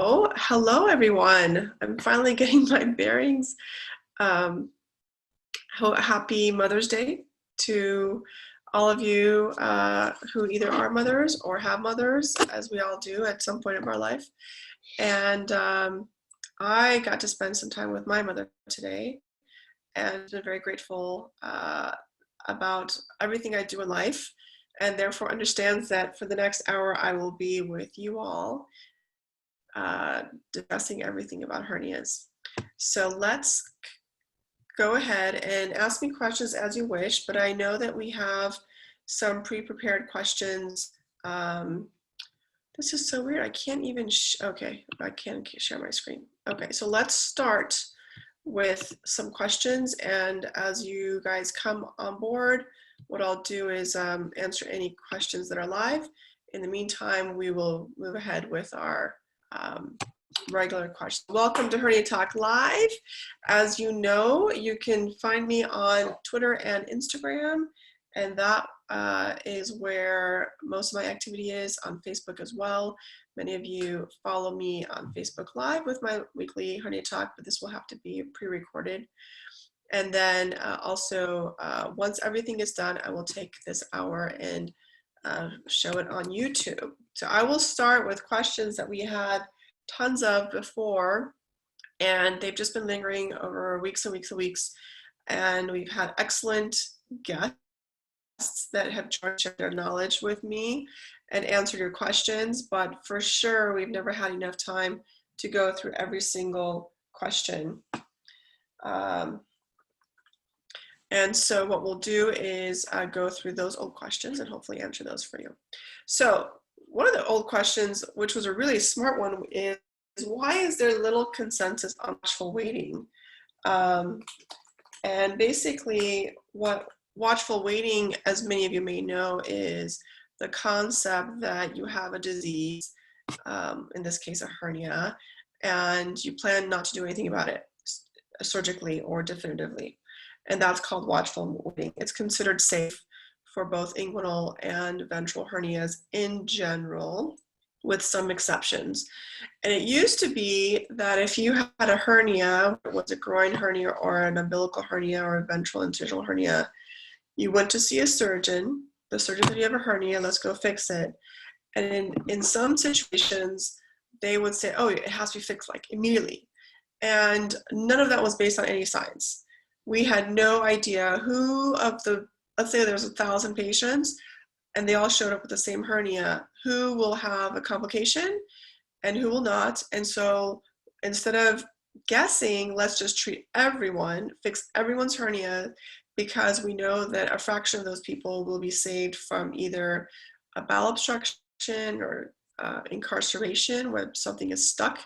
Oh, hello everyone. I'm finally getting my bearings. Um, Happy Mother's Day to all of you who either are mothers or have mothers, as we all do at some point of our life. And I got to spend some time with my mother today, and I'm very grateful about everything I do in life, and therefore understands that for the next hour I will be with you all discussing everything about hernias. So let's go ahead and ask me questions as you wish, but I know that we have some pre-prepared questions. This is so weird. I can't even, okay, I can't share my screen. Okay, so let's start with some questions, and as you guys come on board, what I'll do is answer any questions that are live. In the meantime, we will move ahead with our regular questions. Welcome to HerniaTalk Live. As you know, you can find me on Twitter and Instagram, and that is where most of my activity is, on Facebook as well. Many of you follow me on Facebook Live with my weekly Hernia Talk, but this will have to be pre-recorded. And then also, once everything is done, I will take this hour and show it on YouTube. So I will start with questions that we had tons of before, and they've just been lingering over weeks and weeks and weeks. And we've had excellent guests that have shared their knowledge with me and answered your questions, but for sure, we've never had enough time to go through every single question. And so what we'll do is go through those old questions and hopefully answer those for you. So one of the old questions, which was a really smart one, is why is there little consensus on watchful waiting? And basically what watchful waiting, as many of you may know, is the concept that you have a disease, in this case a hernia, and you plan not to do anything about it surgically or definitively. And that's called watchful waiting. It's considered safe for both inguinal and ventral hernias in general, with some exceptions. And it used to be that if you had a hernia, it was a groin hernia or an umbilical hernia or a ventral incisional hernia, you went to see a surgeon. The surgeon said, you have a hernia, let's go fix it. And in some situations, they would say, oh, it has to be fixed like immediately. And none of that was based on any science. We had no idea who of the, let's say there's 1,000 patients and they all showed up with the same hernia, who will have a complication and who will not. And so instead of guessing, let's just treat everyone, fix everyone's hernia, because we know that a fraction of those people will be saved from either a bowel obstruction or incarceration where something is stuck,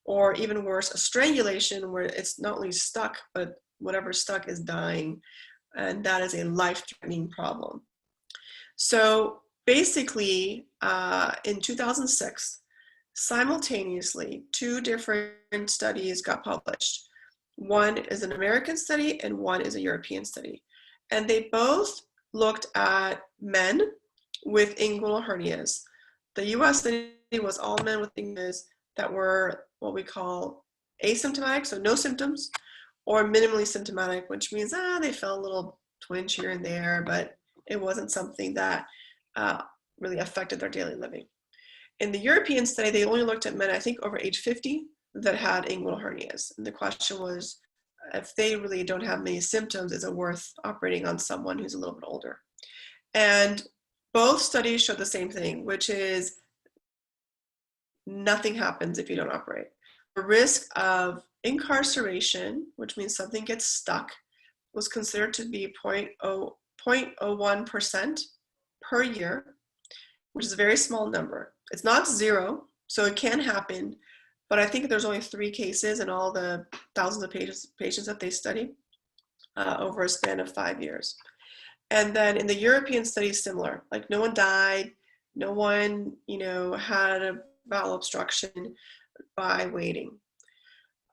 or even worse, a strangulation where it's not only stuck, but whatever's stuck is dying, and that is a life-threatening problem. So basically, in 2006, simultaneously, 2 different studies got published. One is an American study and one is a European study. And they both looked at men with inguinal hernias. The US study was all men with hernias that were what we call asymptomatic, so no symptoms, or minimally symptomatic, which means they felt a little twinge here and there, but it wasn't something that really affected their daily living. In the European study, they only looked at men, I think, over age 50 that had inguinal hernias. And the question was, if they really don't have many symptoms, is it worth operating on someone who's a little bit older? And both studies showed the same thing, which is nothing happens if you don't operate. The risk of incarceration, which means something gets stuck, was considered to be 0.01% per year, which is a very small number. It's not 0, so it can happen, but I think there's only 3 cases in all the thousands of patients that they studied over a span of 5 years. And then in the European study, similar, like no one died, no one, had a bowel obstruction by waiting.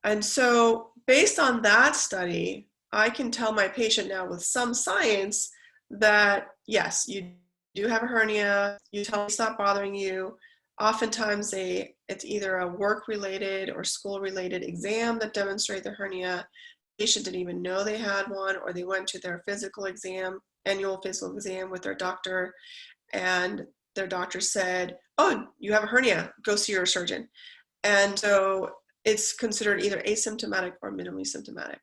And so based on that study, I can tell my patient now with some science that yes, you do have a hernia, you tell me stop bothering you. Oftentimes they it's either a work-related or school-related exam that demonstrates the hernia. The patient didn't even know they had one, or they went to their physical exam, annual physical exam with their doctor, and their doctor said, oh, you have a hernia, go see your surgeon. And so it's considered either asymptomatic or minimally symptomatic.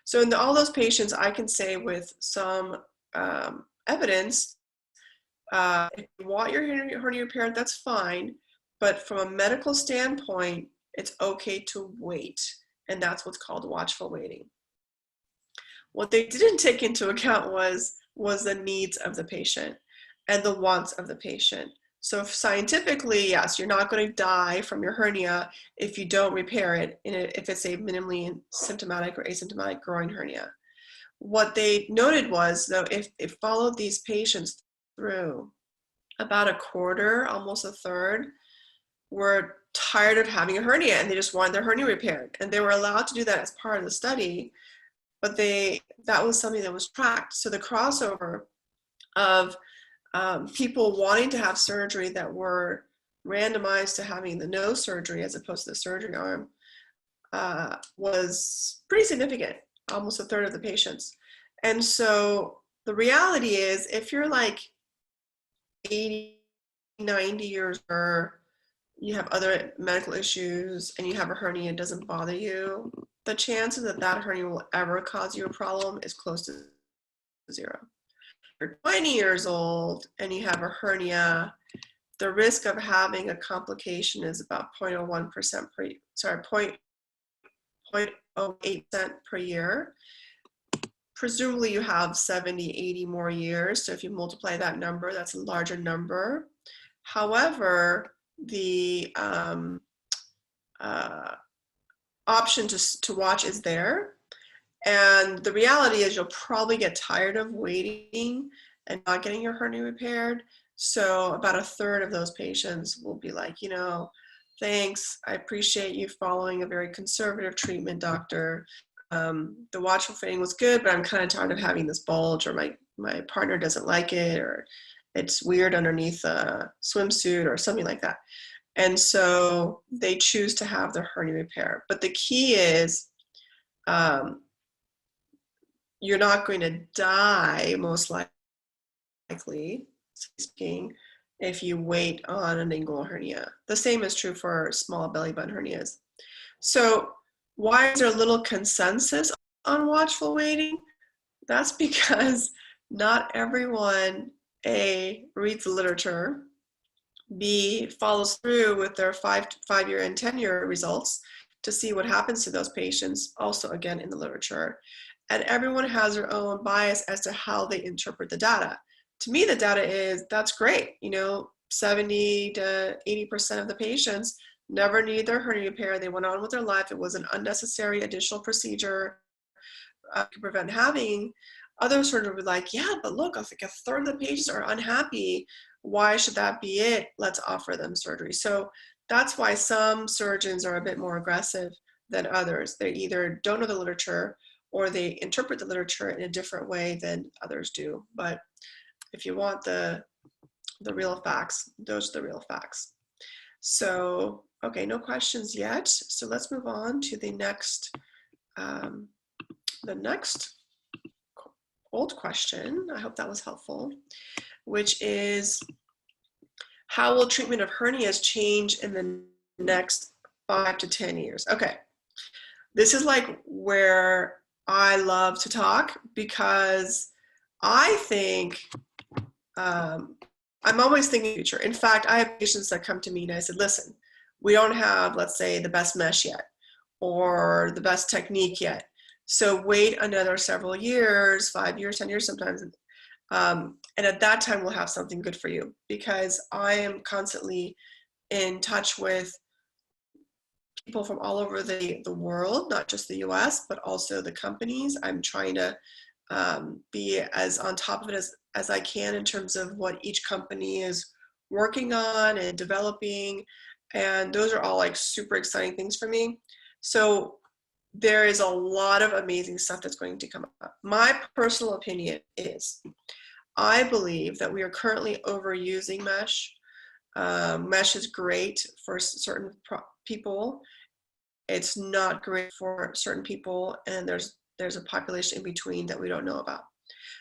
So in all those patients, I can say with some evidence, if you want your hernia repaired, that's fine. But from a medical standpoint, it's okay to wait. And that's what's called watchful waiting. What they didn't take into account was the needs of the patient and the wants of the patient. So scientifically, yes, you're not going to die from your hernia if you don't repair it, if it's a minimally symptomatic or asymptomatic growing hernia. What they noted was, though, if they followed these patients through, about a quarter, almost a third, were tired of having a hernia and they just wanted their hernia repaired. And they were allowed to do that as part of the study, but that was something that was tracked. So the crossover of people wanting to have surgery that were randomized to having the no surgery as opposed to the surgery arm was pretty significant, almost a third of the patients. And so the reality is, if you're like 80, 90 years old, you have other medical issues, and you have a hernia and it doesn't bother you, the chances that that hernia will ever cause you a problem is close to zero. If you're 20 years old and you have a hernia, the risk of having a complication is about 0.01% per, sorry, 0.08% per year. Presumably you have 70, 80 more years. So if you multiply that number, that's a larger number. However, the option to watch is there. And the reality is you'll probably get tired of waiting and not getting your hernia repaired. So about a third of those patients will be like, you know, thanks, I appreciate you following a very conservative treatment, doctor. The watchful fitting was good, but I'm kind of tired of having this bulge, or my partner doesn't like it, or it's weird underneath a swimsuit or something like that. And so they choose to have their hernia repair. But the key is you're not going to die, most likely speaking, if you wait on an inguinal hernia. The same is true for small belly button hernias. So why is there a little consensus on watchful waiting? That's because not everyone, A, reads the literature, B, follows through with their 5-year and 10-year results to see what happens to those patients, also again in the literature. And everyone has their own bias as to how they interpret the data. To me, the data is, that's great. You know, 70 to 80% of the patients never needed their hernia repair. They went on with their life. It was an unnecessary additional procedure to prevent having. Others sort of were like, yeah, but look, I think a third of the patients are unhappy. Why should that be it? Let's offer them surgery. So that's why some surgeons are a bit more aggressive than others. They either don't know the literature or they interpret the literature in a different way than others do. But if you want the real facts, those are the real facts. So, okay, no questions yet. So let's move on to the next old question. I hope that was helpful, which is, how will treatment of hernias change in the next 5 to 10 years? Okay, this is like where I love to talk, because I think I'm always thinking future. In fact, I have patients that come to me and I said, listen, we don't have, let's say, the best mesh yet or the best technique yet. So wait another several years, 5 years, 10 years sometimes. And at that time, we'll have something good for you, because I am constantly in touch with people from all over the world, not just the US, but also the companies. I'm trying to be as on top of it as I can in terms of what each company is working on and developing. And those are all like super exciting things for me. So there is a lot of amazing stuff that's going to come up. My personal opinion is, I believe that we are currently overusing mesh. Mesh is great for certain people. It's not great for certain people, and there's a population in between that we don't know about.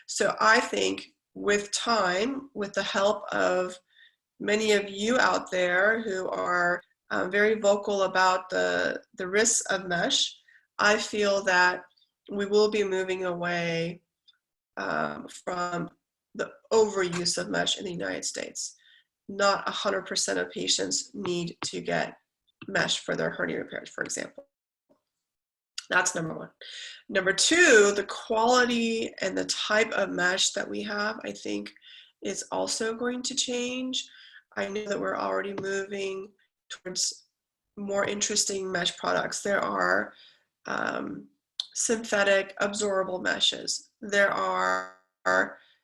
So I think with time, with the help of many of you out there who are very vocal about the risks of mesh, I feel that we will be moving away from the overuse of mesh in the United States. Not 100% of patients need to get mesh for their hernia repairs, for example. That's number one. Number two, the quality and the type of mesh that we have, I think, is also going to change. I know that we're already moving towards more interesting mesh products. There are synthetic absorbable meshes. There are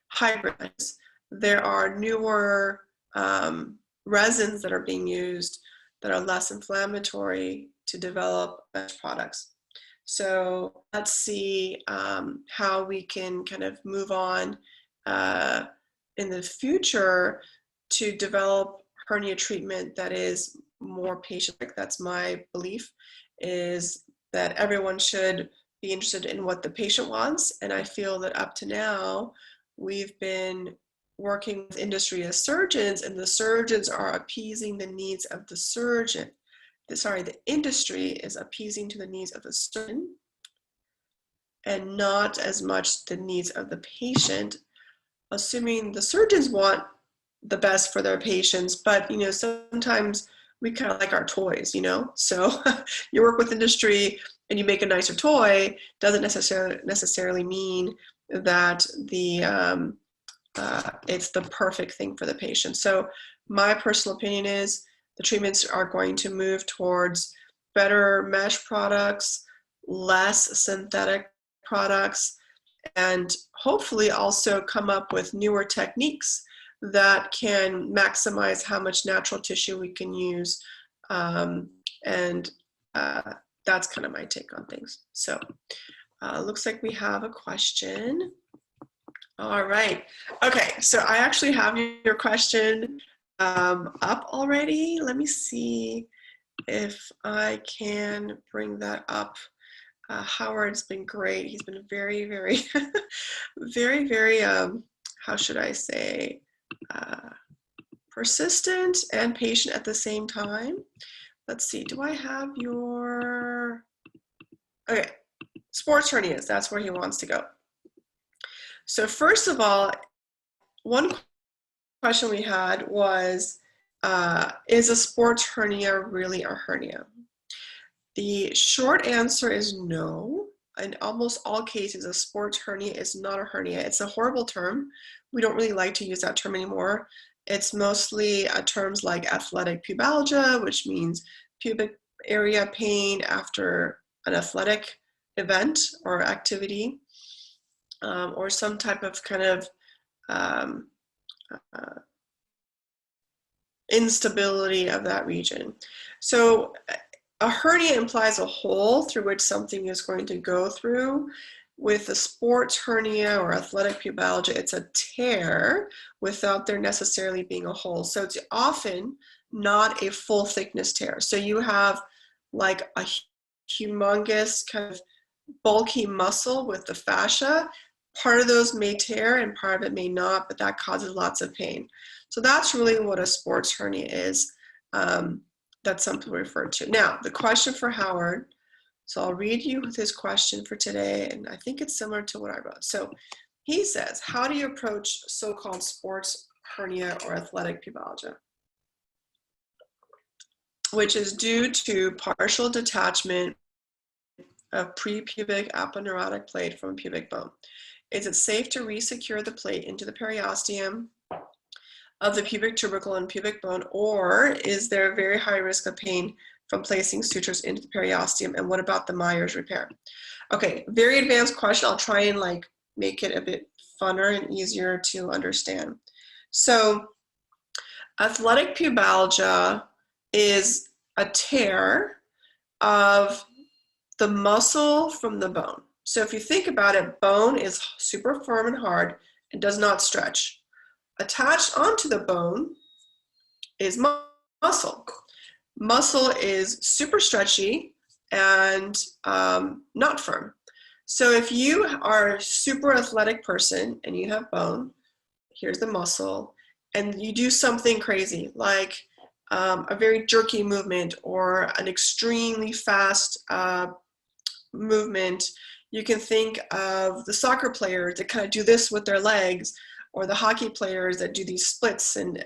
hybrid meshes. There are newer resins that are being used that are less inflammatory to develop mesh products. So let's see how we can kind of move on in the future to develop hernia treatment that is more patient-centric. That's my belief, is that everyone should be interested in what the patient wants. And I feel that up to now, we've been working with industry as surgeons, and the surgeons are appeasing the needs of the surgeon. The industry is appeasing to the needs of the surgeon and not as much the needs of the patient, assuming the surgeons want the best for their patients, but you know, sometimes we kind of like our toys, you know? So you work with industry and you make a nicer toy, doesn't necessarily mean that it's the perfect thing for the patient. So my personal opinion is the treatments are going to move towards better mesh products, less synthetic products, and hopefully also come up with newer techniques that can maximize how much natural tissue we can use. That's kind of my take on things. So looks like we have a question. All right. Okay, so I actually have your question up already. Let me see if I can bring that up. Howard's been great. He's been very, very, very, how should I say, persistent and patient at the same time. Let's see, do I have your, okay, sports hernias, that's where he wants to go. So first of all, one question we had was, is a sports hernia really a hernia? The short answer is no. In almost all cases, a sports hernia is not a hernia. It's a horrible term. We don't really like to use that term anymore. It's mostly terms like athletic pubalgia, which means pubic area pain after an athletic event or activity, or some type of kind of instability of that region. So a hernia implies a hole through which something is going to go through. With a sports hernia or athletic pubalgia, it's a tear without there necessarily being a hole. So it's often not a full thickness tear. So you have like a humongous kind of bulky muscle with the fascia. Part of those may tear and part of it may not, but that causes lots of pain. So that's really what a sports hernia is. That's something we refer to. Now, the question for Howard, so I'll read you his question for today, and I think it's similar to what I wrote. So he says, how do you approach so-called sports hernia or athletic pubalgia, which is due to partial detachment of prepubic aponeurotic plate from a pubic bone? Is it safe to resecure the plate into the periosteum of the pubic tubercle and pubic bone, or is there a very high risk of pain from placing sutures into the periosteum? And what about the Myers repair? Okay, very advanced question. I'll try and like make it a bit funner and easier to understand. So athletic pubalgia is a tear of the muscle from the bone. So if you think about it, bone is super firm and hard and does not stretch. Attached onto the bone is muscle. Muscle is super stretchy and not firm. So if you are a super athletic person and you have bone, here's the muscle, and you do something crazy like a very jerky movement or an extremely fast movement. You can think of the soccer players that kind of do this with their legs, or the hockey players that do these splits, and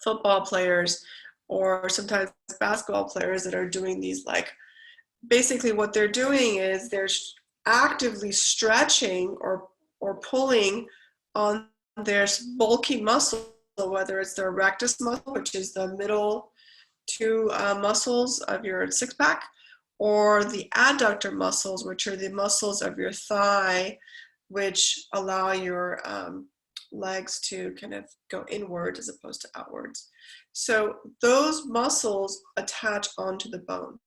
football players, or sometimes basketball players that are doing these, like, basically what they're doing is they're actively stretching or pulling on their bulky muscle, whether it's their rectus muscle, which is the middle two muscles of your six-pack, or the adductor muscles, which are the muscles of your thigh, which allow your legs to kind of go inward as opposed to outwards. So those muscles attach onto the bone.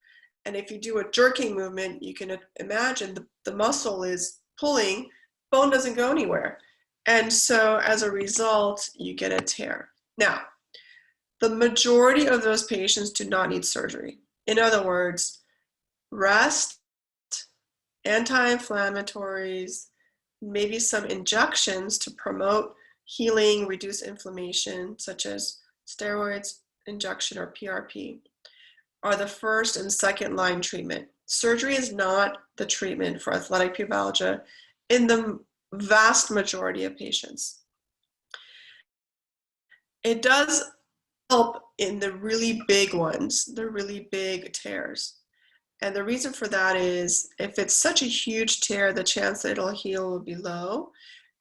And if you do a jerking movement, you can imagine the muscle is pulling, bone doesn't go anywhere. And so as a result, you get a tear. Now, the majority of those patients do not need surgery. In other words, rest, anti-inflammatories, maybe some injections to promote healing, reduce inflammation, such as steroids injection or PRP, are the first and second line treatment. Surgery is not the treatment for athletic pubalgia in the vast majority of patients. It does help in the really big ones, the really big tears. And the reason for that is if it's such a huge tear, the chance that it'll heal will be low.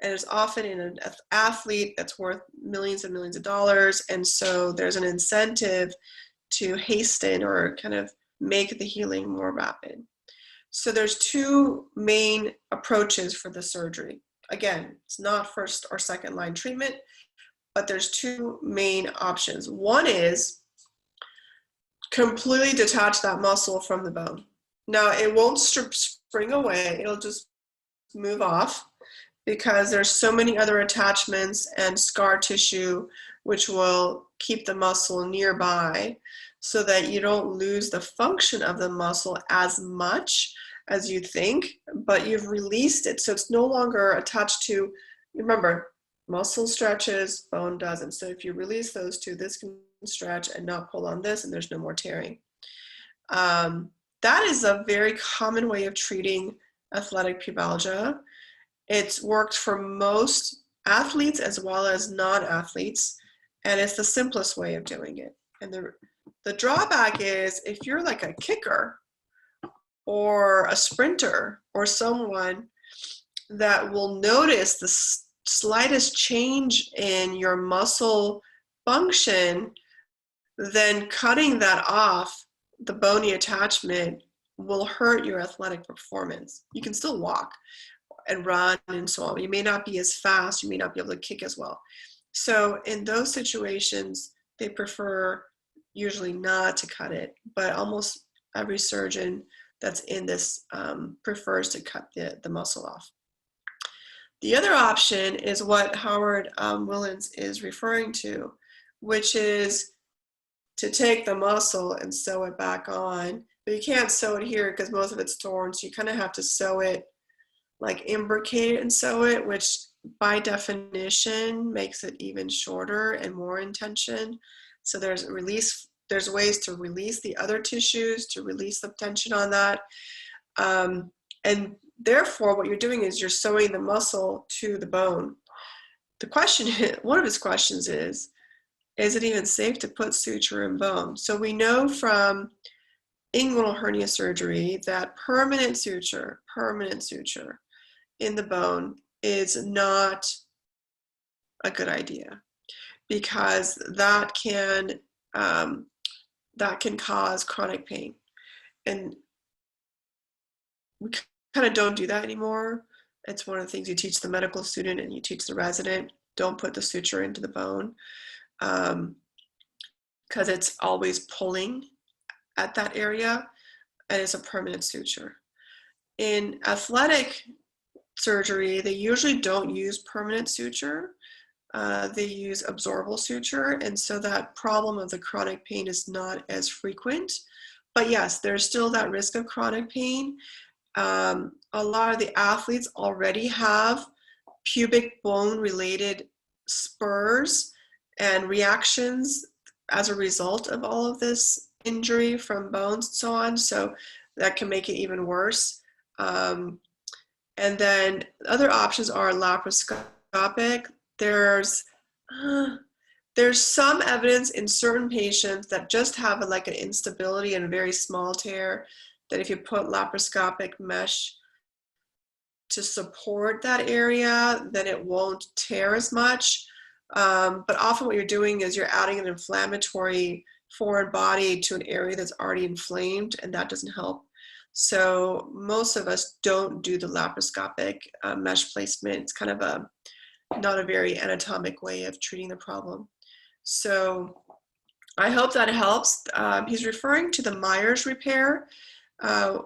And it's often in an athlete that's worth millions and millions of dollars. And so there's an incentive to hasten or kind of make the healing more rapid. So there's two main approaches for the surgery. Again, it's not first or second line treatment, but there's two main options. One is completely detach that muscle from the bone. Now, it won't spring away, it'll just move off because there's so many other attachments and scar tissue which will keep the muscle nearby so that you don't lose the function of the muscle as much as you think, but you've released it. So it's no longer attached to, remember, muscle stretches, bone doesn't. So if you release those two, this can stretch and not pull on this, and there's no more tearing. That is a very common way of treating athletic pubalgia. It's worked for most athletes as well as non-athletes, and it's the simplest way of doing it. And the drawback is if you're like a kicker or a sprinter or someone that will notice the slightest change in your muscle function, then cutting that off, the bony attachment, will hurt your athletic performance. You can still walk and run and so on. You may not be as fast, you may not be able to kick as well. So in those situations, they prefer usually not to cut it, but almost every surgeon that's in this prefers to cut the muscle off. The other option is what Howard Willens is referring to, which is to take the muscle and sew it back on. But you can't sew it here because most of it's torn, so you kind of have to sew it, like imbricate it and sew it, which by definition makes it even shorter and more in tension. So there's ways to release the other tissues, to release the tension on that. And therefore, what you're doing is you're sewing the muscle to the bone. The question, one of his questions is it even safe to put suture in bone? So we know from inguinal hernia surgery that permanent suture in the bone is not a good idea, because that can cause chronic pain. And we kind of don't do that anymore. It's one of the things you teach the medical student and you teach the resident. Don't put the suture into the bone because it's always pulling at that area, and it's a permanent suture. In athletic surgery, they usually don't use permanent suture they use absorbable suture, and so that problem of the chronic pain is not as frequent. But yes, there's still that risk of chronic pain. A lot of the athletes already have pubic bone related spurs and reactions as a result of all of this injury from bones and so on, so that can make it even worse. And then other options are laparoscopic. There's some evidence in certain patients that just have like an instability and a very small tear, that if you put laparoscopic mesh to support that area, then it won't tear as much. But often what you're doing is you're adding an inflammatory foreign body to an area that's already inflamed, and that doesn't help. So most of us don't do the laparoscopic mesh placement. It's kind of not a very anatomic way of treating the problem. So I hope that helps. He's referring to the Myers repair.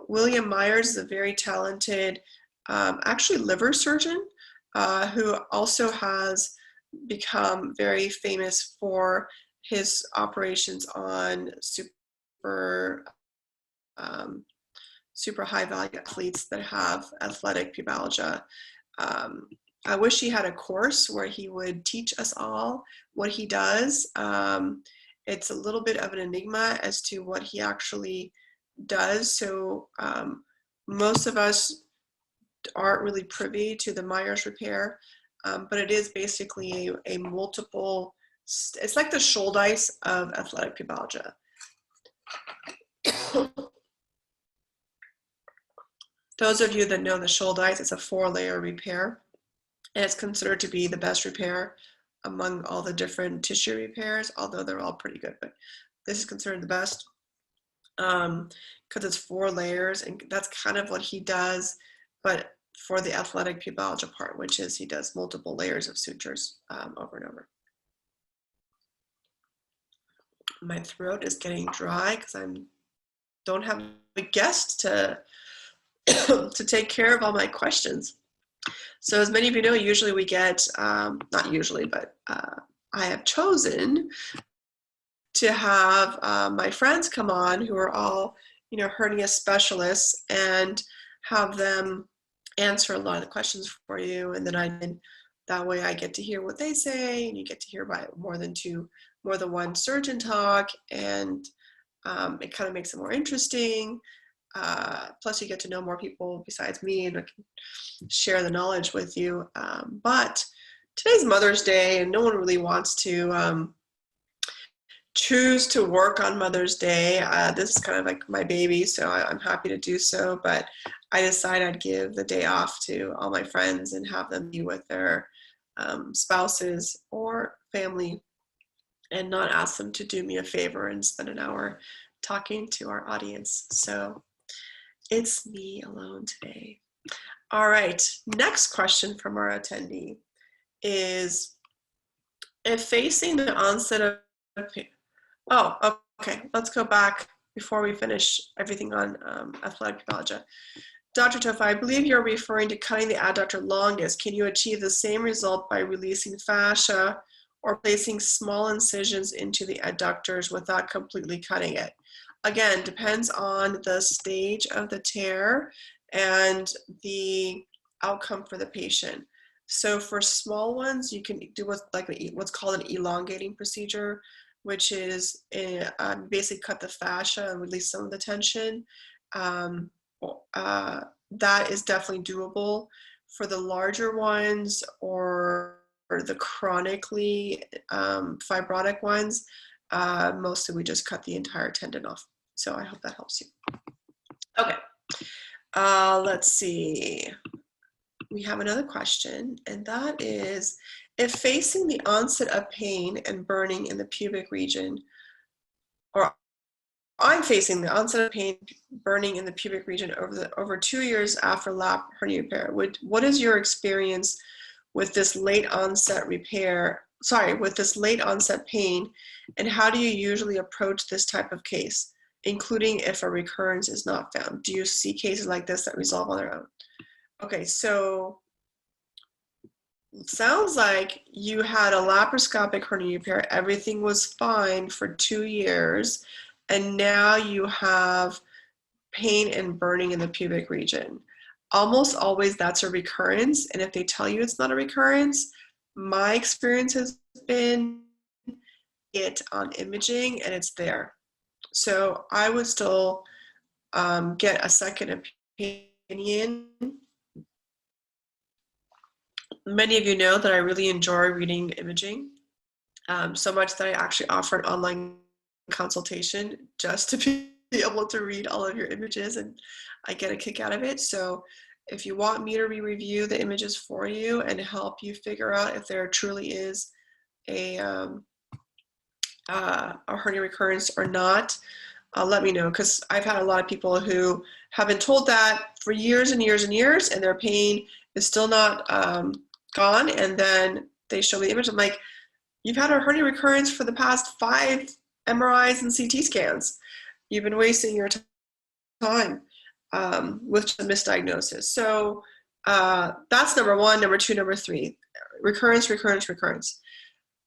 William Myers is a very talented, actually liver surgeon, who also has become very famous for his operations on super high value athletes that have athletic pubalgia. I wish he had a course where he would teach us all what he does. It's a little bit of an enigma as to what he actually does. So most of us aren't really privy to the Myers repair, but it is basically a multiple, it's like the Schuldeis of athletic pubalgia. Those of you that know the Schuldeis, it's a 4-layer repair, and it's considered to be the best repair among all the different tissue repairs, although they're all pretty good, but this is considered the best because it's 4 layers, and that's kind of what he does, but for the athletic pubalgia part, which is he does multiple layers of sutures over and over. My throat is getting dry because I don't have a guest to to take care of all my questions. So as many of you know, usually we get, not usually, but I have chosen to have my friends come on who are all, hernia specialists, and have them answer a lot of the questions for you. And then that way I get to hear what they say, and you get to hear by more than one surgeon talk, and it kind of makes it more interesting. Plus you get to know more people besides me, and I can share the knowledge with you. But today's Mother's Day, and no one really wants to choose to work on Mother's Day. This is kind of like my baby, so I'm happy to do so, but I decided I'd give the day off to all my friends and have them be with their spouses or family, and not ask them to do me a favor and spend an hour talking to our audience. So it's me alone today. All right, next question from our attendee is, if facing the onset of pain, okay, let's go back before we finish everything on athletic pubalgia. Dr. Tofa, I believe you're referring to cutting the adductor longus. Can you achieve the same result by releasing fascia or placing small incisions into the adductors without completely cutting it? Again, depends on the stage of the tear and the outcome for the patient. So for small ones, you can do what's called an elongating procedure, which is basically cut the fascia and release some of the tension. That is definitely doable. For the larger ones or the chronically fibrotic ones, mostly we just cut the entire tendon off. So I hope that helps you. Okay, let's see. We have another question, and that is, if facing the onset of pain and burning in the pubic region, or I'm facing the onset of pain, burning in the pubic region over 2 years after lap hernia repair, what is your experience with this late onset pain, and how do you usually approach this type of case, including if a recurrence is not found? Do you see cases like this that resolve on their own? Okay, so Sounds like you had a laparoscopic hernia repair. Everything was fine for 2 years, and now you have pain and burning in the pubic region. Almost always that's a recurrence, and if they tell you it's not a recurrence, my experience has been it on imaging and it's there. So I would still get a second opinion. Many of you know that I really enjoy reading imaging, so much that I actually offer an online consultation just to be able to read all of your images, and I get a kick out of it. So if you want me to re-review the images for you and help you figure out if there truly is a hernia recurrence or not, let me know, because I've had a lot of people who have been told that for years and years and years, and their pain is still not gone, and then they show me the image. I'm like, you've had a hernia recurrence for the past 5 MRIs and CT scans. You've been wasting your time with a misdiagnosis. So that's number one. Number two, number three, recurrence, recurrence, recurrence.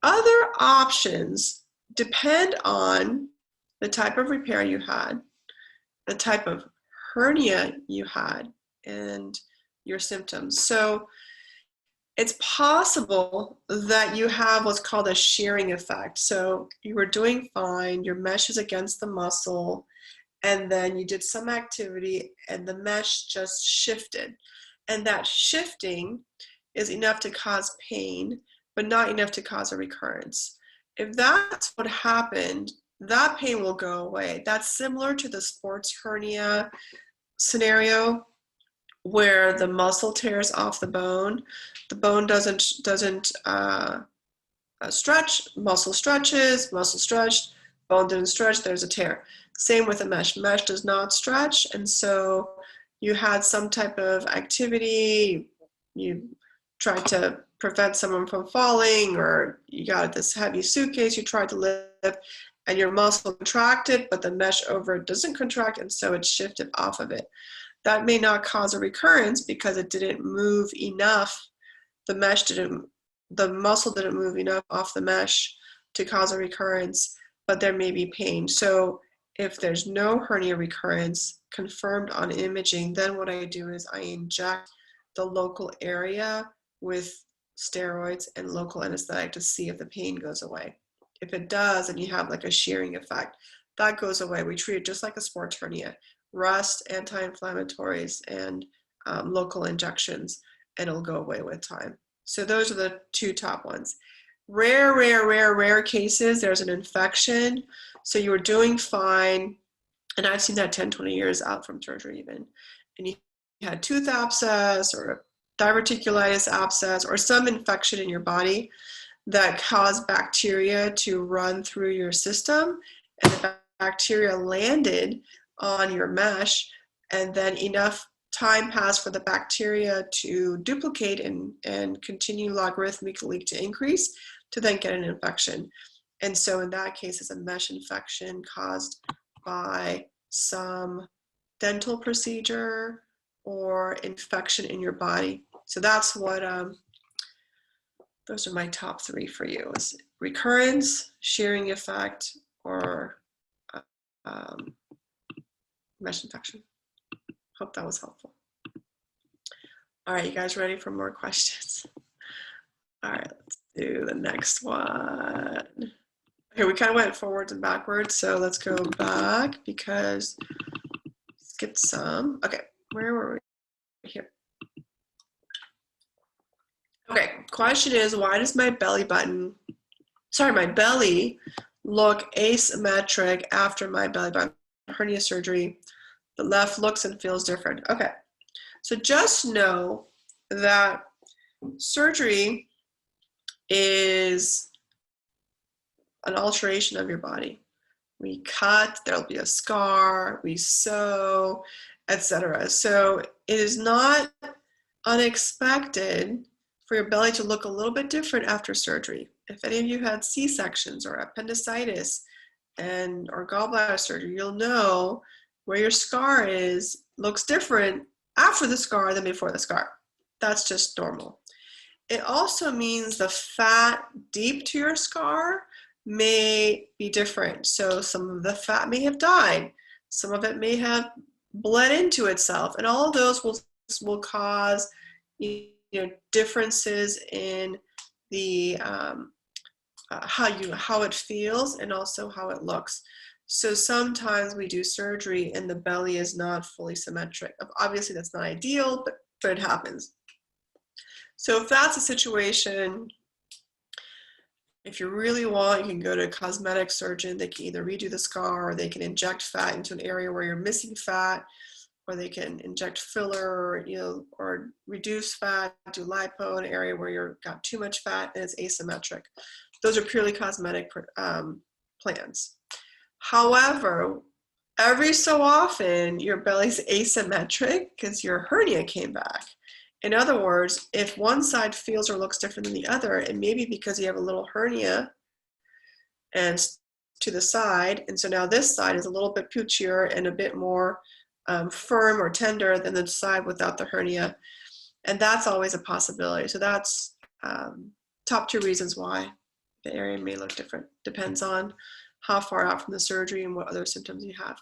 Other options depend on the type of repair you had, the type of hernia you had, and your symptoms. So it's possible that you have what's called a shearing effect. So you were doing fine, your mesh is against the muscle, and then you did some activity and the mesh just shifted. And that shifting is enough to cause pain, but not enough to cause a recurrence. If that's what happened, that pain will go away. That's similar to the sports hernia scenario where the muscle tears off the bone doesn't stretch, muscle stretches, muscle stretched, bone didn't stretch, there's a tear. Same with a mesh. Mesh does not stretch, and so you had some type of activity, you tried to prevent someone from falling, or you got this heavy suitcase you tried to lift, and your muscle contracted, but the mesh over it doesn't contract, and so it shifted off of it. That may not cause a recurrence because it didn't move enough. The muscle didn't move enough off the mesh to cause a recurrence, but there may be pain. So if there's no hernia recurrence confirmed on imaging, then what I do is I inject the local area with steroids and local anesthetic to see if the pain goes away. If it does, and you have like a shearing effect, that goes away. We treat it just like a sports hernia. Rest, anti-inflammatories, and local injections, and it'll go away with time. So those are the two top ones. Rare cases, there's an infection. So you were doing fine, and I've seen that 10, 20 years out from surgery even, and you had tooth abscess or diverticulitis abscess or some infection in your body that caused bacteria to run through your system, and the bacteria landed on your mesh, and then enough time passed for the bacteria to duplicate and continue logarithmically to increase to then get an infection. And so in that case, it's a mesh infection caused by some dental procedure or infection in your body. So that's what, those are my top 3 for you, is recurrence, shearing effect, or mesh infection. Hope that was helpful. All right, you guys ready for more questions? All right, let's do the next one. Okay, we kind of went forwards and backwards, so let's go back because we skipped some. Okay, where were we? Here. Okay, question is, why does my belly look asymmetric after my belly button hernia surgery? The left looks and feels different. Okay, so just know that surgery is an alteration of your body. We cut, there'll be a scar, we sew, etc. So it is not unexpected for your belly to look a little bit different after surgery. If any of you had C-sections or appendicitis or gallbladder surgery, you'll know where your scar is looks different after the scar than before the scar. That's just normal. It also means the fat deep to your scar may be different. So some of the fat may have died. Some of it may have bled into itself. And all of those will cause differences in the how it feels and also how it looks. So sometimes we do surgery and the belly is not fully symmetric. Obviously that's not ideal, but it happens. So if that's a situation, if you really want, you can go to a cosmetic surgeon. They can either redo the scar or they can inject fat into an area where you're missing fat, or they can inject filler, or reduce fat, do lipo in an area where you've got too much fat and it's asymmetric. Those are purely cosmetic plans. However, every so often your belly's asymmetric because your hernia came back. In other words, if one side feels or looks different than the other, it may be because you have a little hernia and to the side, and so now this side is a little bit poochier and a bit more firm or tender than the side without the hernia, and that's always a possibility. So that's top 2 reasons why the area may look different. Depends on how far out from the surgery and what other symptoms you have.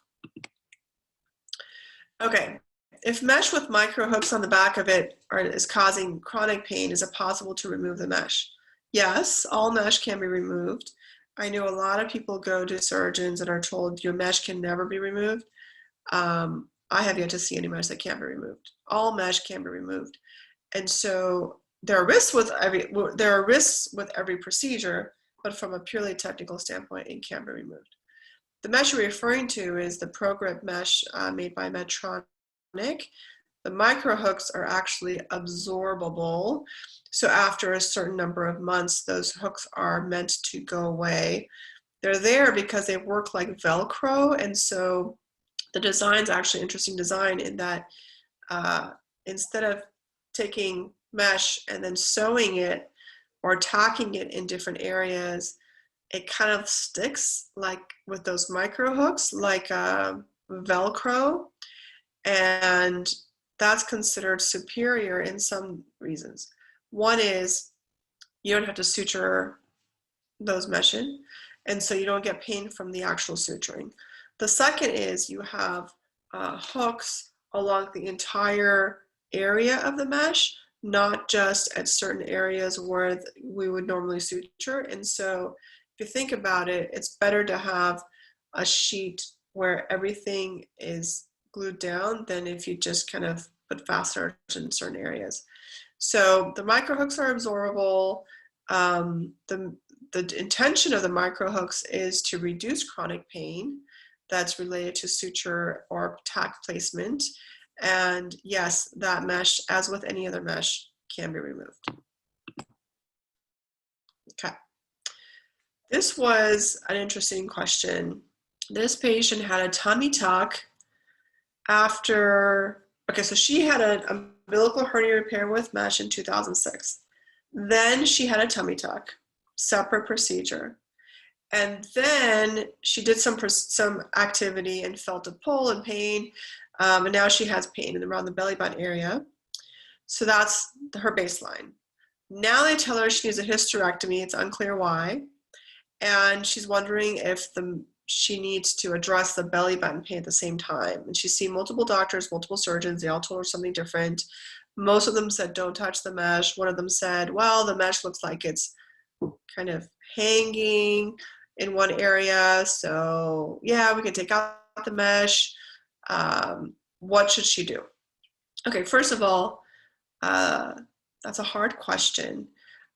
Okay, if mesh with micro hooks on the back of it is causing chronic pain, is it possible to remove the mesh? Yes, all mesh can be removed. I know a lot of people go to surgeons and are told your mesh can never be removed. I have yet to see any mesh that can't be removed. All mesh can be removed. And so there are risks with every procedure, but from a purely technical standpoint, it can be removed. The mesh you're referring to is the ProGrip mesh made by Medtronic. The micro hooks are actually absorbable. So after a certain number of months, those hooks are meant to go away. They're there because they work like Velcro. And so the design's actually an interesting design in that instead of taking mesh and then sewing it or tacking it in different areas, it kind of sticks like with those micro hooks, like Velcro, and that's considered superior in some reasons. One is you don't have to suture those mesh in, and so you don't get pain from the actual suturing. The second is you have hooks along the entire area of the mesh, not just at certain areas where we would normally suture. And so if you think about it, it's better to have a sheet where everything is glued down than if you just kind of put fasteners in certain areas. So the micro hooks are absorbable. The intention of the micro hooks is to reduce chronic pain that's related to suture or tack placement. And yes, that mesh, as with any other mesh, can be removed. Okay. This was an interesting question. This patient had a tummy tuck after, okay, so she had an umbilical hernia repair with mesh in 2006. Then she had a tummy tuck, separate procedure. And then she did some activity and felt a pull and pain. And now she has pain around the belly button area. So that's her baseline. Now they tell her she needs a hysterectomy. It's unclear why. And she's wondering if she needs to address the belly button pain at the same time. And she's seen multiple doctors, multiple surgeons. They all told her something different. Most of them said, don't touch the mesh. One of them said, well, the mesh looks like it's kind of hanging in one area. So yeah, we can take out the mesh. What should she do? Okay, first of all, that's a hard question.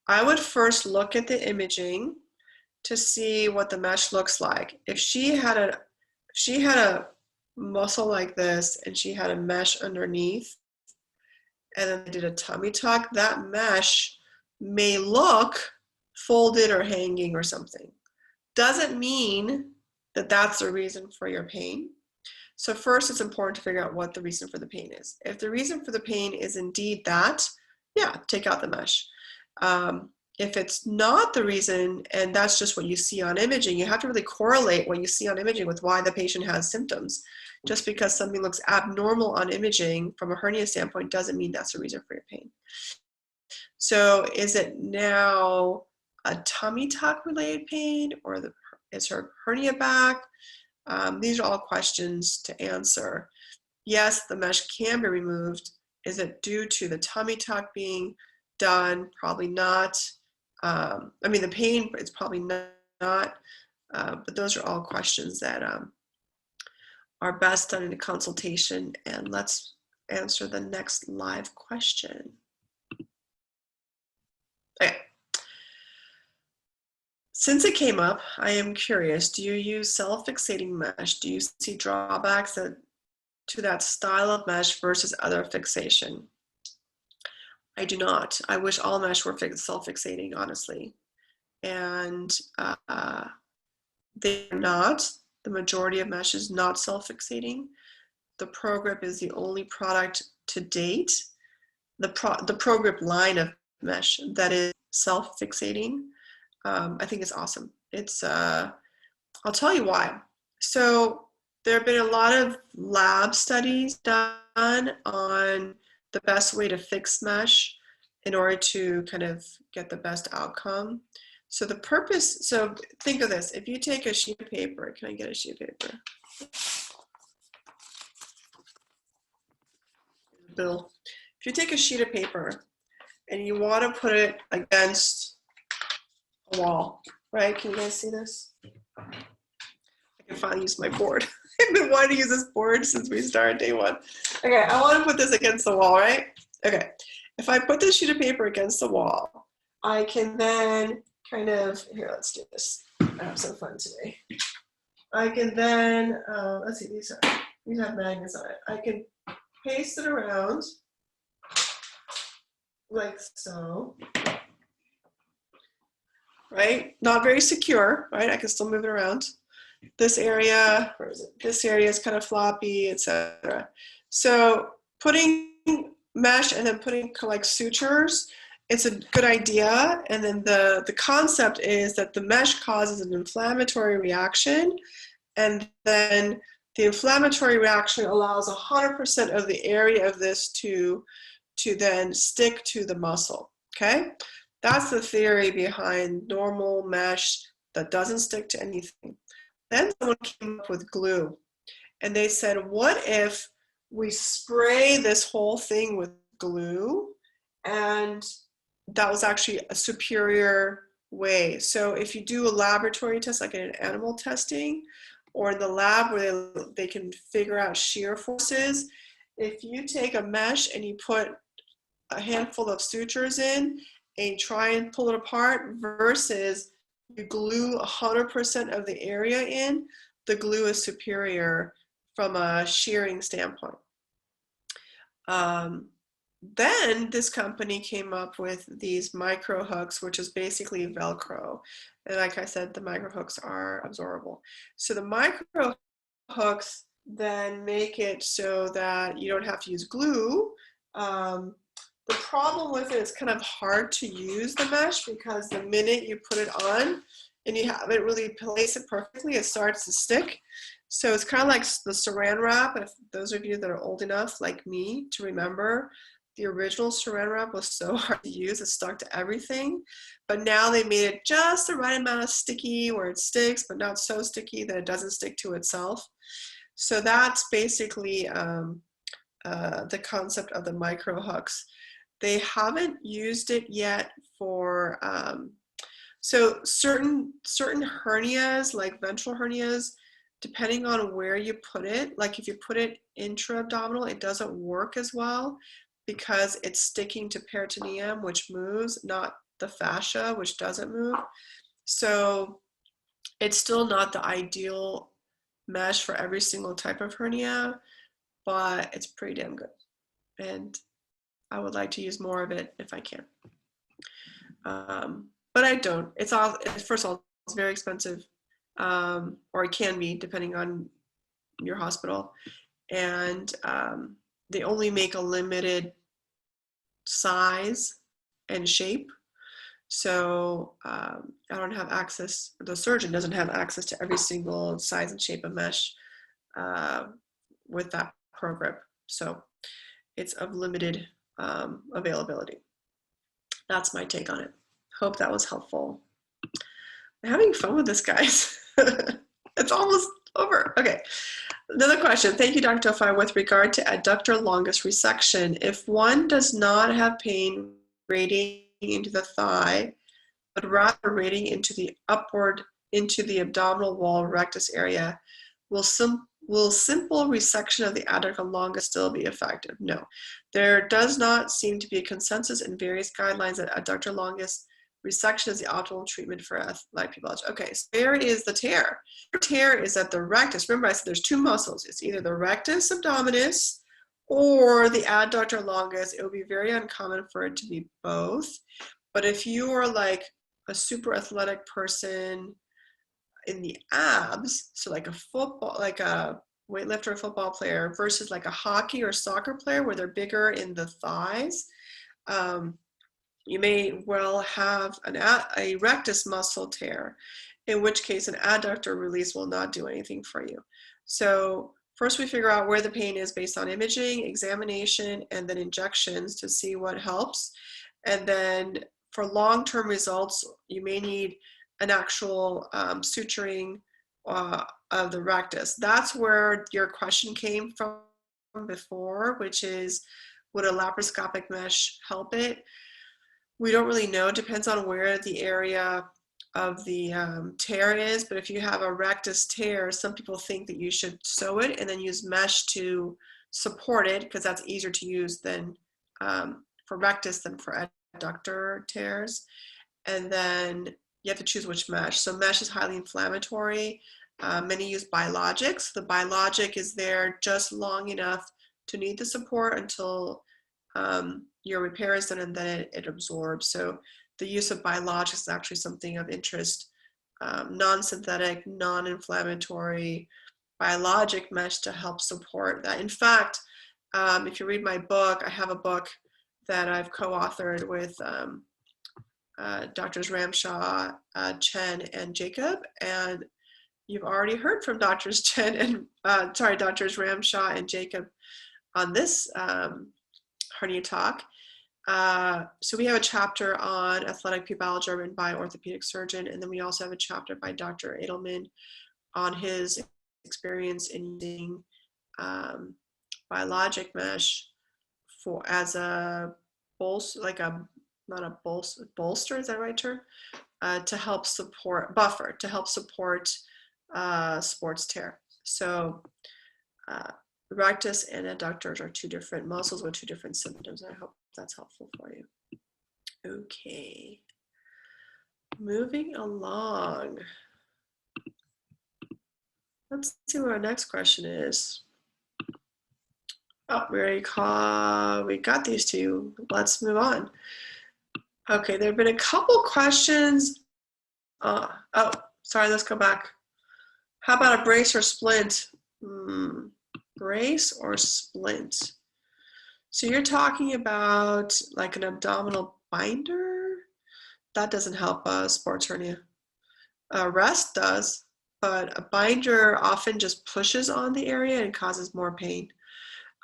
I would first look at the imaging to see what the mesh looks like. If she had a muscle like this and she had a mesh underneath and then they did a tummy tuck, that mesh may look folded or hanging or something. Doesn't mean that that's the reason for your pain. So first, it's important to figure out what the reason for the pain is. If the reason for the pain is indeed that, yeah, take out the mesh. If it's not the reason, and that's just what you see on imaging, you have to really correlate what you see on imaging with why the patient has symptoms. Just because something looks abnormal on imaging from a hernia standpoint doesn't mean that's the reason for your pain. So is it now a tummy tuck related pain, or is her hernia back? These are all questions to answer. Yes, the mesh can be removed. Is it due to the tummy tuck being done? Probably not. I mean, the pain, it's probably not. But those are all questions that are best done in a consultation. And let's answer the next live question. Okay. Since it came up, I am curious, do you use self-fixating mesh? Do you see drawbacks to that style of mesh versus other fixation? I do not. I wish all mesh were self-fixating, honestly. And they're not. The majority of mesh is not self-fixating. The ProGrip is the only product to date, the ProGrip line of mesh that is self-fixating. I think it's awesome. It's, I'll tell you why. So there have been a lot of lab studies done on the best way to fix mesh in order to kind of get the best outcome. So the purpose, so think of this, if you take a sheet of paper, can I get a sheet of paper? Bill, if you take a sheet of paper and you want to put it against a wall, right? Can you guys see this? I can finally use my board. I've been wanting to use this board since we started day one. Okay, I want to put this against the wall, right? Okay, if I put this sheet of paper against the wall, I can then kind of, here, let's do this. I have some fun today. I can then, let's see, these have magnets on it. I can paste it around like so, right? Not very secure, right? I can still move it around. This area, where is it? This area is kind of floppy, etc. So putting mesh and then putting like sutures, it's a good idea. And then the concept is that the mesh causes an inflammatory reaction, and then the inflammatory reaction allows 100% of the area of this to then stick to the muscle, okay? That's the theory behind normal mesh that doesn't stick to anything. Then someone came up with glue, and they said, what if we spray this whole thing with glue? And that was actually a superior way. So if you do a laboratory test, like in an animal testing, or in the lab where they can figure out shear forces, if you take a mesh and you put a handful of sutures in and try and pull it apart versus you glue 100% of the area in, the glue is superior from a shearing standpoint. Then this company came up with these micro hooks, which is basically Velcro. And like I said, the micro hooks are absorbable. So the micro hooks then make it so that you don't have to use glue. The problem with it is kind of hard to use the mesh, because the minute you put it on and you haven't really placed it perfectly, it starts to stick. So it's kind of like the saran wrap. If those of you that are old enough like me to remember, the original saran wrap was so hard to use, it stuck to everything. But now they made it just the right amount of sticky where it sticks, but not so sticky that it doesn't stick to itself. So that's basically the concept of the micro hooks. They haven't used it yet for, so certain hernias, like ventral hernias, depending on where you put it, like if you put it intra-abdominal, it doesn't work as well because it's sticking to peritoneum, which moves, not the fascia, which doesn't move. So it's still not the ideal mesh for every single type of hernia, but it's pretty damn good. And I would like to use more of it if I can. But I don't. It's all, first of all, it's very expensive, or it can be depending on your hospital. And they only make a limited size and shape. So I don't have access, the surgeon doesn't have access to every single size and shape of mesh with that ProGrip. So it's of limited availability. That's my take on it. Hope that was helpful. I'm having fun with this, guys. It's almost over. Okay. Another question. Thank you, Dr. Tofai. With regard to adductor longus resection, if one does not have pain radiating into the thigh, but rather radiating into the upward, into the abdominal wall rectus area, will simple resection of the adductor longus still be effective? No. There does not seem to be a consensus in various guidelines that adductor longus resection is the optimal treatment for athletic pathology. Okay, so where is the tear? The tear is at the rectus. Remember I said there's two muscles. It's either the rectus abdominis or the adductor longus. It would be very uncommon for it to be both. But if you are like a super athletic person in the abs, so like a football, like a weightlifter or football player versus like a hockey or soccer player where they're bigger in the thighs, you may well have a rectus muscle tear, in which case an adductor release will not do anything for you. So first we figure out where the pain is based on imaging, examination, and then injections to see what helps. And then for long-term results, you may need an actual suturing of the rectus. That's where your question came from before, which is, would a laparoscopic mesh help it? We don't really know. It depends on where the area of the tear is, but if you have a rectus tear, some people think that you should sew it and then use mesh to support it, because that's easier to use than for rectus than for adductor tears. And then you have to choose which mesh. So mesh is highly inflammatory. Many use biologics. The biologic is there just long enough to need the support until your repair is done, and then it absorbs. So the use of biologics is actually something of interest. Non-synthetic, non-inflammatory biologic mesh to help support that. In fact, if you read my book, I have a book that I've co-authored with Drs. Ramshaw, Chen, and Jacob, and you've already heard from Drs. Chen and Drs. Ramshaw and Jacob on this hernia talk. So we have a chapter on athletic pubalgia written by an orthopedic surgeon, and then we also have a chapter by Dr. Edelman on his experience in using biologic mesh as a bolster, like a, not a bolster, is that the right term? To help support, buffer, to help support sports tear. So rectus and adductors are two different muscles with two different symptoms. I hope that's helpful for you. Okay, moving along. Let's see what our next question is. Oh, we got these two. Let's move on. Okay, there have been a couple questions. Oh, sorry, let's go back. How about a brace or splint? Brace or splint? So you're talking about like an abdominal binder? That doesn't help a sports hernia. Rest does, but a binder often just pushes on the area and causes more pain.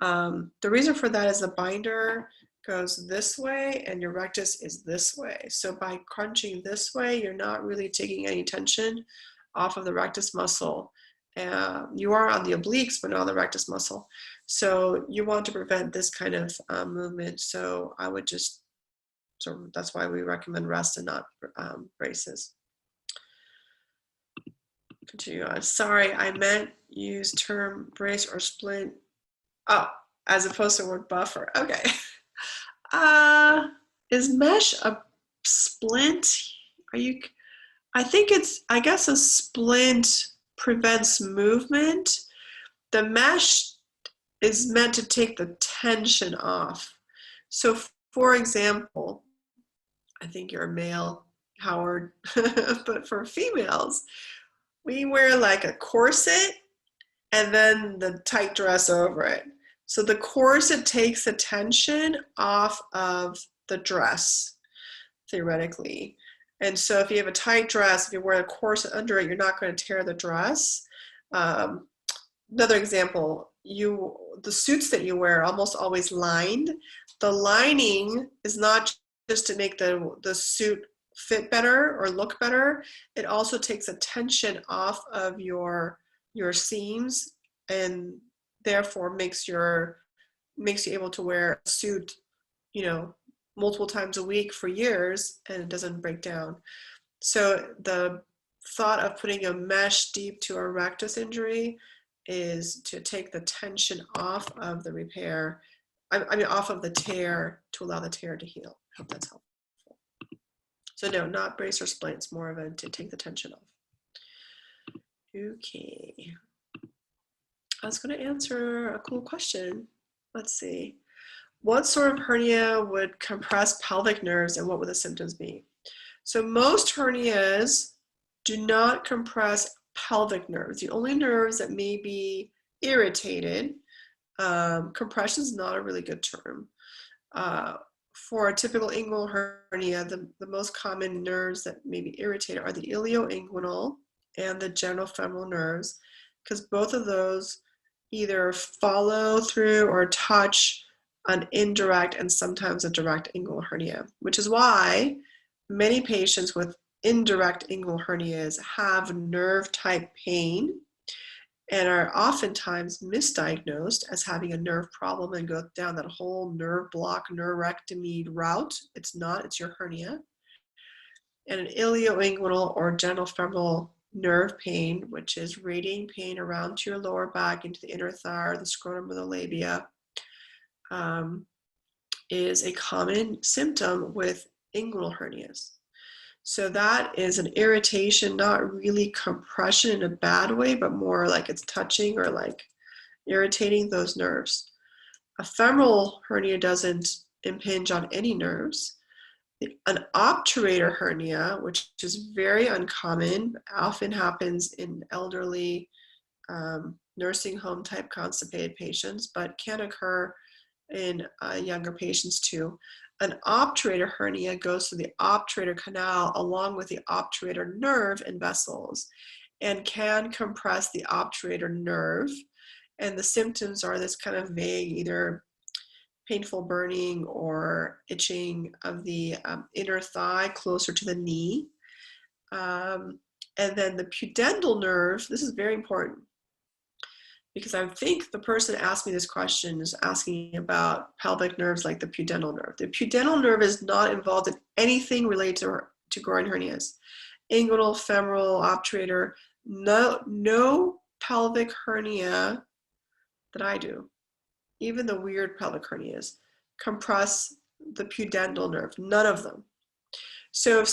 The reason for that is the binder goes this way and your rectus is this way. So by crunching this way, you're not really taking any tension off of the rectus muscle. You are on the obliques, but not on the rectus muscle. So you want to prevent this kind of movement. So I would just, so that's why we recommend rest and not braces. Continue on. Sorry, I meant use term brace or splint. Oh, as opposed to the word buffer. Okay. Is mesh a splint? I think it's, I guess a splint prevents movement. The mesh is meant to take the tension off. So for example, I think you're a male, Howard, but for females, we wear like a corset and then the tight dress over it. So the corset takes the tension off of the dress, theoretically. And so if you have a tight dress, if you wear a corset under it, you're not going to tear the dress. Another example, the suits that you wear are almost always lined. The lining is not just to make the suit fit better or look better, it also takes the tension off of your seams, and therefore makes you able to wear a suit, you know, multiple times a week for years, and it doesn't break down. So the thought of putting a mesh deep to a rectus injury is to take the tension off of the repair, I mean off of the tear, to allow the tear to heal. I hope that's helpful. So no, not brace or splints, more of a to take the tension off. Okay. I was going to answer a cool question. Let's see. What sort of hernia would compress pelvic nerves, and what would the symptoms be? So most hernias do not compress pelvic nerves. The only nerves that may be irritated, compression is not a really good term. For a typical inguinal hernia, the most common nerves that may be irritated are the ilioinguinal and the genitofemoral nerves, because both of those either follow through or touch an indirect and sometimes a direct inguinal hernia, which is why many patients with indirect inguinal hernias have nerve type pain and are oftentimes misdiagnosed as having a nerve problem and go down that whole nerve block, neurectomy route. It's not, it's your hernia. And an ilioinguinal or genitofemoral nerve pain, which is radiating pain around to your lower back into the inner thigh, the scrotum or the labia, is a common symptom with inguinal hernias. So that is an irritation, not really compression in a bad way, but more like it's touching or like irritating those nerves. A femoral hernia doesn't impinge on any nerves. An obturator hernia, which is very uncommon, often happens in elderly nursing home type constipated patients, but can occur in younger patients too. An obturator hernia goes through the obturator canal along with the obturator nerve and vessels, and can compress the obturator nerve. And the symptoms are this kind of vague, either painful burning or itching of the inner thigh closer to the knee. And then the pudendal nerve, this is very important, because I think the person asked me this question is asking about pelvic nerves like the pudendal nerve. The pudendal nerve is not involved in anything related to groin hernias. Inguinal, femoral, obturator, no pelvic hernia that I do, even the weird pelvic hernias, compress the pudendal nerve, none of them. So if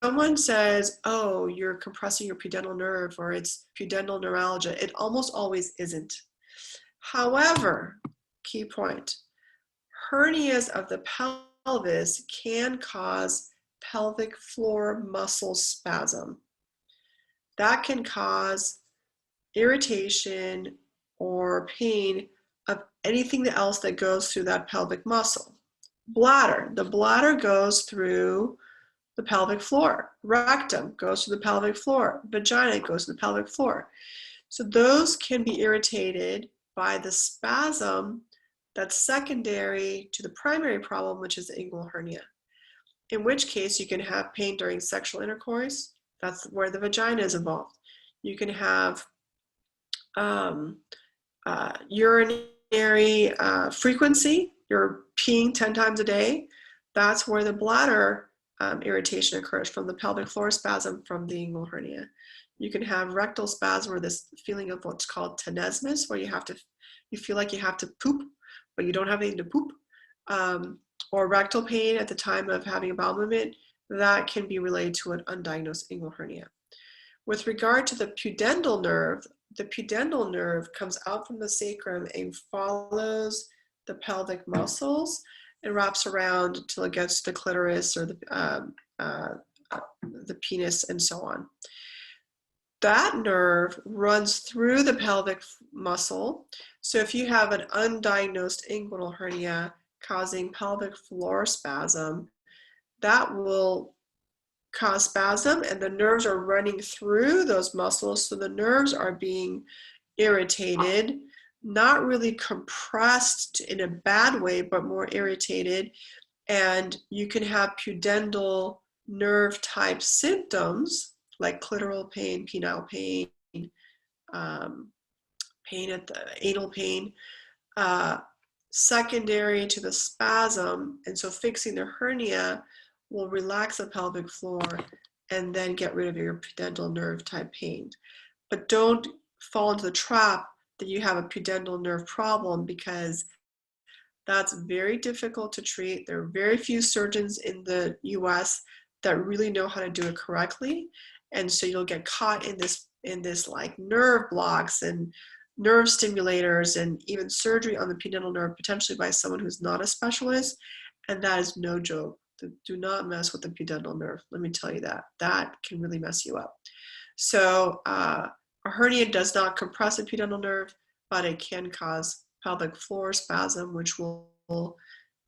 someone says, oh, you're compressing your pudendal nerve or it's pudendal neuralgia, it almost always isn't. However, key point, hernias of the pelvis can cause pelvic floor muscle spasm. That can cause irritation or pain of anything else that goes through that pelvic muscle. Bladder, the bladder goes through the pelvic floor. Rectum goes to the pelvic floor. Vagina goes to the pelvic floor. So those can be irritated by the spasm that's secondary to the primary problem, which is the inguinal hernia. In which case you can have pain during sexual intercourse. That's where the vagina is involved. You can have urinary frequency. You're peeing 10 times a day. That's where the bladder irritation occurs, from the pelvic floor spasm from the inguinal hernia. You can have rectal spasm, or this feeling of what's called tenesmus, where you feel like you have to poop, but you don't have anything to poop, or rectal pain at the time of having a bowel movement. That can be related to an undiagnosed inguinal hernia. With regard to the pudendal nerve comes out from the sacrum and follows the pelvic muscles and wraps around until it gets to the clitoris or the penis and so on. That nerve runs through the pelvic muscle. So if you have an undiagnosed inguinal hernia causing pelvic floor spasm, that will cause spasm, and the nerves are running through those muscles. So the nerves are being irritated, not really compressed in a bad way, but more irritated. And you can have pudendal nerve type symptoms like clitoral pain, penile pain, pain at the anal pain, secondary to the spasm. And so fixing the hernia will relax the pelvic floor and then get rid of your pudendal nerve type pain. But don't fall into the trap that you have a pudendal nerve problem, because that's very difficult to treat. There are very few surgeons in the US that really know how to do it correctly. And so you'll get caught in this like nerve blocks and nerve stimulators and even surgery on the pudendal nerve, potentially by someone who's not a specialist. And that is no joke. Do not mess with the pudendal nerve. Let me tell you that. That can really mess you up. So a hernia does not compress the pudendal nerve, but it can cause pelvic floor spasm, which will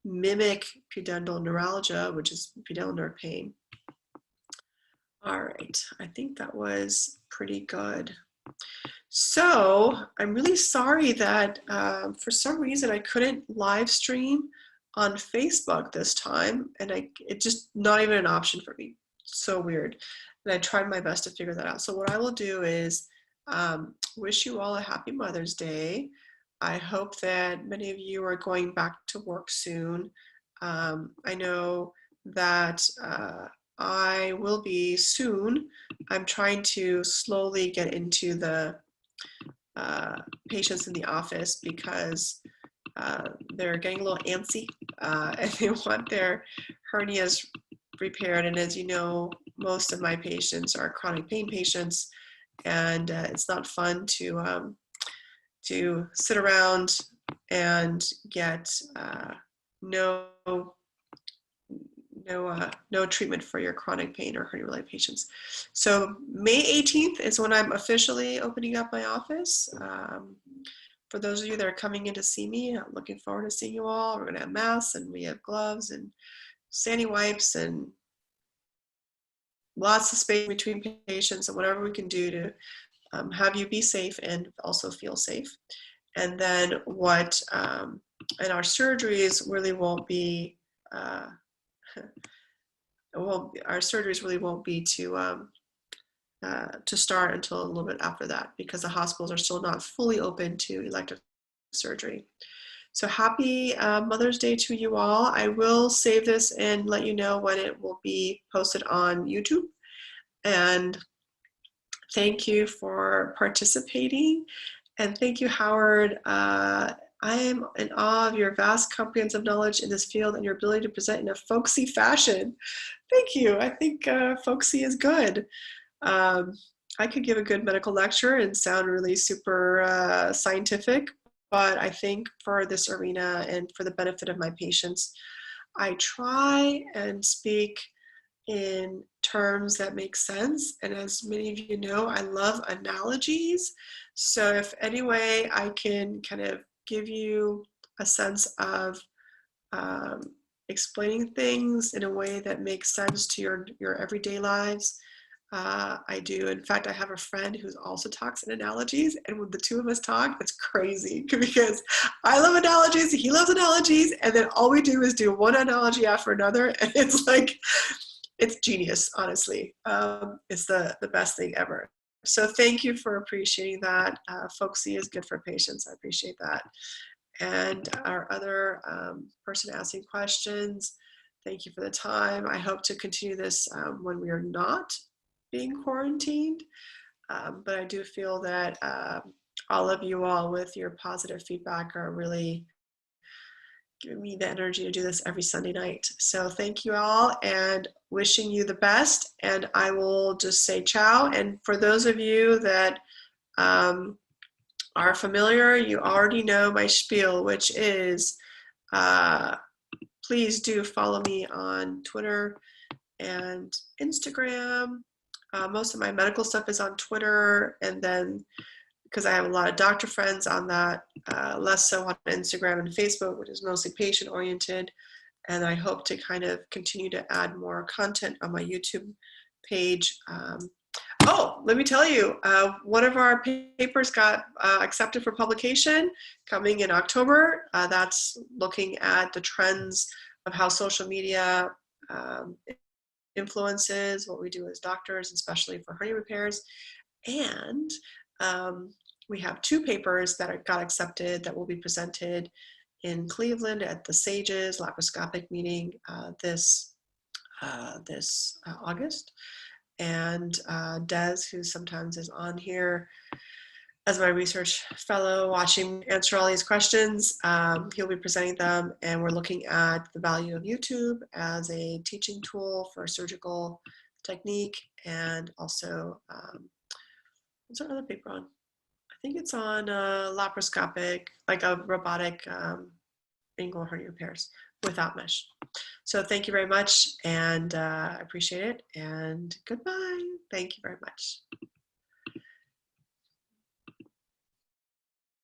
mimic pudendal neuralgia, which is pudendal nerve pain. All right, I think that was pretty good. So I'm really sorry that for some reason I couldn't live stream on Facebook this time, and it's just not even an option for me. So weird. And I tried my best to figure that out. So what I will do is wish you all a happy Mother's Day. I hope that many of you are going back to work soon. I know that I will be soon. I'm trying to slowly get into the patients in the office because they're getting a little antsy and they want their hernias repaired. And as you know, most of my patients are chronic pain patients, and it's not fun to sit around and get no treatment for your chronic pain or hernia-related patients. So May 18th is when I'm officially opening up my office. For those of you that are coming in to see me, I'm looking forward to seeing you all. We're going to have masks, and we have gloves and sandy wipes and lots of space between patients, and whatever we can do to have you be safe and also feel safe. And then and our surgeries really won't be, our surgeries really won't be to start until a little bit after that, because the hospitals are still not fully open to elective surgery. So happy Mother's Day to you all. I will save this and let you know when it will be posted on YouTube. And thank you for participating. And thank you, Howard. I am in awe of your vast comprehensive knowledge in this field and your ability to present in a folksy fashion. Thank you. I think folksy is good. I could give a good medical lecture and sound really super scientific, but I think for this arena and for the benefit of my patients, I try and speak in terms that make sense. And as many of you know, I love analogies. So if any way I can kind of give you a sense of explaining things in a way that makes sense to your everyday lives, I do. In fact, I have a friend who also talks in analogies, and when the two of us talk, it's crazy because I love analogies, he loves analogies, and then all we do is do one analogy after another, and it's like, it's genius, honestly. It's the best thing ever. So thank you for appreciating that. Folksy is good for patients. I appreciate that. And our other person asking questions, thank you for the time. I hope to continue this when we are not being quarantined. But I do feel that all of you all with your positive feedback are really giving me the energy to do this every Sunday night. So thank you all, and wishing you the best. And I will just say ciao. And for those of you that are familiar, you already know my spiel, which is please do follow me on Twitter and Instagram. Most of my medical stuff is on Twitter, and then because I have a lot of doctor friends on that, less so on Instagram and Facebook, which is mostly patient oriented. And I hope to kind of continue to add more content on my YouTube page. Oh, let me tell you, one of our papers got accepted for publication coming in October. That's looking at the trends of how social media influences what we do as doctors, especially for hernia repairs. And we have 2 papers that got accepted that will be presented in Cleveland at the SAGES laparoscopic meeting this August. And Des, who sometimes is on here as my research fellow, watching answer all these questions, he'll be presenting them, and we're looking at the value of YouTube as a teaching tool for surgical technique, and also, what's our other paper on? I think it's on laparoscopic, like a robotic inguinal hernia repairs without mesh. So thank you very much, and I appreciate it, and goodbye. Thank you very much.